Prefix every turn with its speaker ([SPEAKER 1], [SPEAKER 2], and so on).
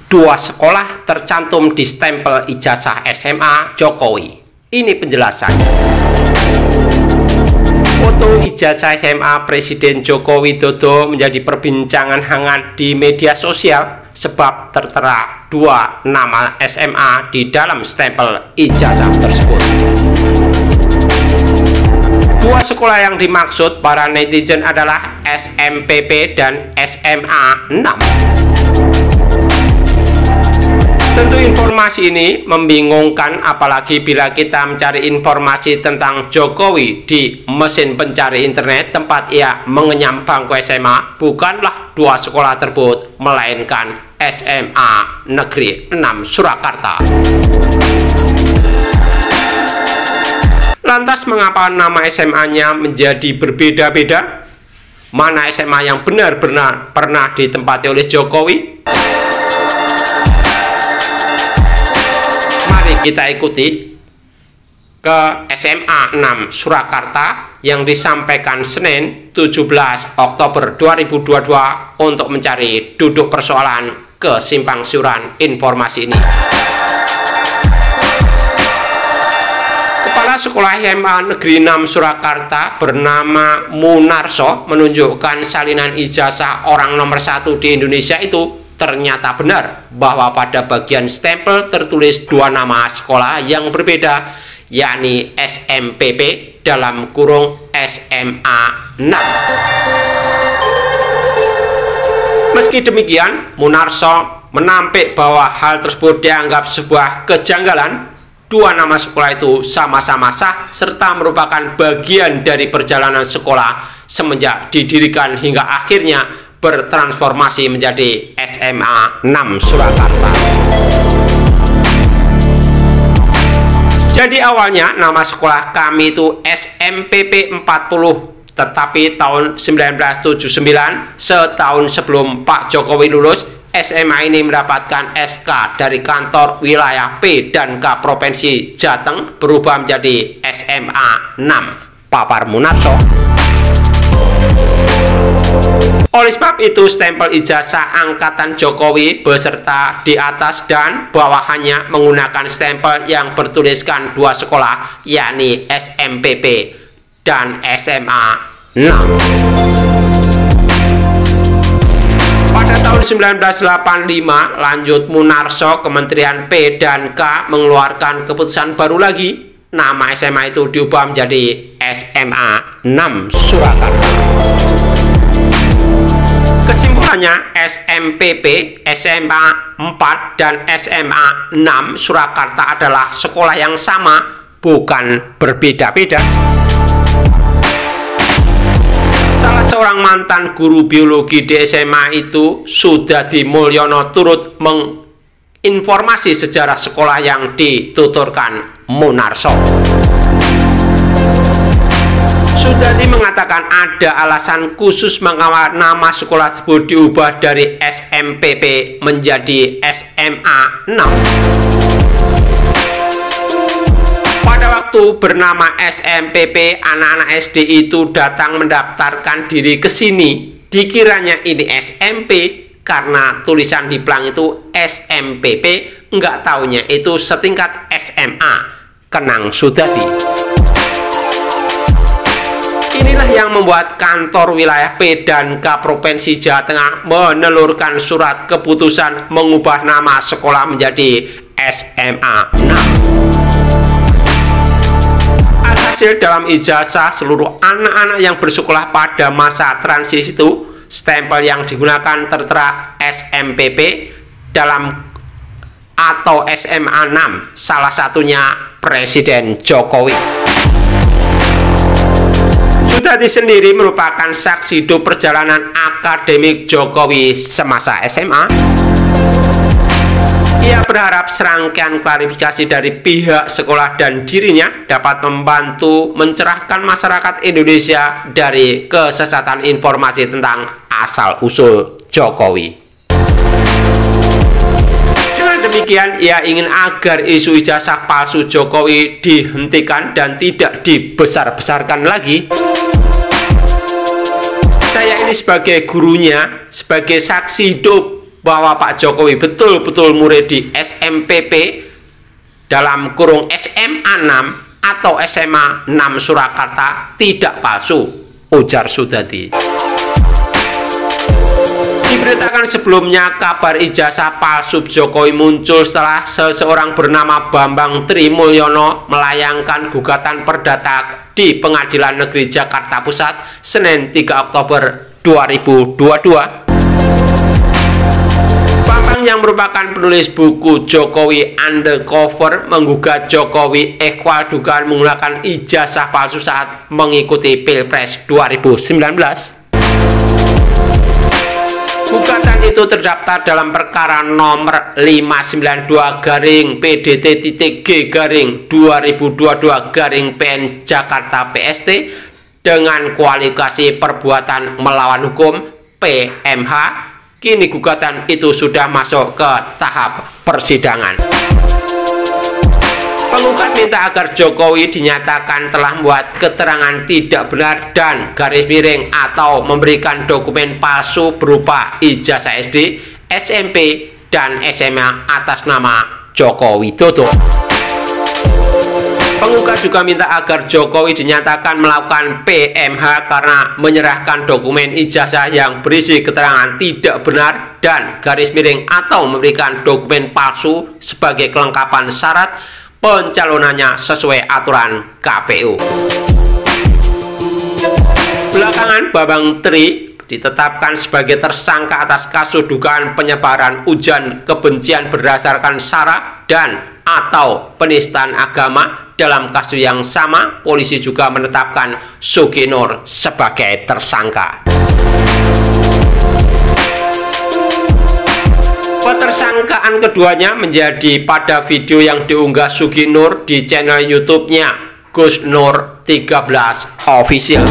[SPEAKER 1] Dua sekolah tercantum di stempel ijazah SMA Jokowi. Ini penjelasan. Foto ijazah SMA Presiden Joko Widodo menjadi perbincangan hangat di media sosial sebab tertera dua nama SMA di dalam stempel ijazah tersebut. Dua sekolah yang dimaksud para netizen adalah SMPP dan SMA 6. Tentu informasi ini membingungkan, apalagi bila kita mencari informasi tentang Jokowi di mesin pencari internet tempat ia mengenyam bangku SMA. Bukanlah dua sekolah tersebut, melainkan SMA Negeri 6 Surakarta. Lantas mengapa nama SMA-nya menjadi berbeda-beda? Mana SMA yang benar-benar pernah ditempati oleh Jokowi? Kita ikuti ke SMA 6 Surakarta yang disampaikan Senin 17 Oktober 2022 untuk mencari duduk persoalan kesimpang siuran informasi ini. Kepala Sekolah SMA Negeri 6 Surakarta bernama Munarso menunjukkan salinan ijazah orang nomor 1 di Indonesia itu. Ternyata benar bahwa pada bagian stempel tertulis dua nama sekolah yang berbeda, yakni SMPP dalam kurung SMA 6. Meski demikian, Munarso menampik bahwa hal tersebut dianggap sebuah kejanggalan. Dua nama sekolah itu sama-sama sah serta merupakan bagian dari perjalanan sekolah semenjak didirikan hingga akhirnya bertransformasi menjadi SMA 6 Surakarta. Jadi awalnya nama sekolah kami itu SMPP 40, tetapi tahun 1979, setahun sebelum Pak Jokowi lulus, SMA ini mendapatkan SK dari kantor wilayah P dan K Provinsi Jateng berubah menjadi SMA 6, papar Munarso. Oleh sebab itu, stempel ijazah angkatan Jokowi beserta di atas dan bawahannya menggunakan stempel yang bertuliskan dua sekolah, yakni SMPP dan SMA 6. Pada tahun 1985, lanjut Munarso, Kementerian P dan K mengeluarkan keputusan baru lagi. Nama SMA itu diubah menjadi SMA 6 Surakarta. Kesimpulannya, SMPP, SMA 4, dan SMA 6 Surakarta adalah sekolah yang sama, bukan berbeda-beda. Salah seorang mantan guru biologi di SMA itu, Sudadi Mulyono, turut menginformasi sejarah sekolah yang dituturkan Munarso. Sudadi mengatakan ada alasan khusus mengapa nama sekolah tersebut diubah dari SMPP menjadi SMA 6. Pada waktu bernama SMPP, anak-anak SD itu datang mendaftarkan diri ke sini. Dikiranya ini SMP karena tulisan di pelang itu SMPP, enggak taunya itu setingkat SMA. Kenang Sudadi. Inilah yang membuat kantor wilayah P dan K Provinsi Jawa Tengah menelurkan surat keputusan mengubah nama sekolah menjadi SMA 6. Alhasil dalam ijazah seluruh anak-anak yang bersekolah pada masa transisi itu, stempel yang digunakan tertera SMPP dalam atau SMA 6, salah satunya Presiden Jokowi. Sudadi sendiri merupakan saksi hidup perjalanan akademik Jokowi semasa SMA. Ia berharap serangkaian klarifikasi dari pihak sekolah dan dirinya dapat membantu mencerahkan masyarakat Indonesia dari kesesatan informasi tentang asal-usul Jokowi. Dengan demikian, ia ingin agar isu ijazah palsu Jokowi dihentikan dan tidak dibesar-besarkan lagi. Saya ini sebagai gurunya, sebagai saksi hidup bahwa Pak Jokowi betul-betul murid di SMPP dalam kurung SMA 6 atau SMA 6 Surakarta tidak palsu, ujar Sudadi. Diberitakan sebelumnya, kabar ijazah palsu Jokowi muncul setelah seseorang bernama Bambang Trimulyono melayangkan gugatan perdata di Pengadilan Negeri Jakarta Pusat Senin 3 Oktober 2022. Bambang yang merupakan penulis buku Jokowi Undercover menggugat Jokowi ikhwal dugaan menggunakan ijazah palsu saat mengikuti Pilpres 2019. Gugatan itu terdaftar dalam perkara nomor 592-PDT-G-2022-PN Jakarta PST dengan kualifikasi perbuatan melawan hukum PMH. Kini gugatan itu sudah masuk ke tahap persidangan. Penggugat minta agar Jokowi dinyatakan telah membuat keterangan tidak benar dan garis miring atau memberikan dokumen palsu berupa ijazah SD, SMP, dan SMA atas nama Joko Widodo. Penggugat juga minta agar Jokowi dinyatakan melakukan PMH karena menyerahkan dokumen ijazah yang berisi keterangan tidak benar dan garis miring atau memberikan dokumen palsu sebagai kelengkapan syarat pencalonannya sesuai aturan KPU. Belakangan Bambang Tri ditetapkan sebagai tersangka atas kasus dugaan penyebaran ujaran kebencian berdasarkan sara dan atau penistaan agama. Dalam kasus yang sama, polisi juga menetapkan Sugi Nur sebagai tersangka. Petersangkaan keduanya menjadi pada video yang diunggah Sugi Nur di channel YouTube-nya Gus Nur 13 Official.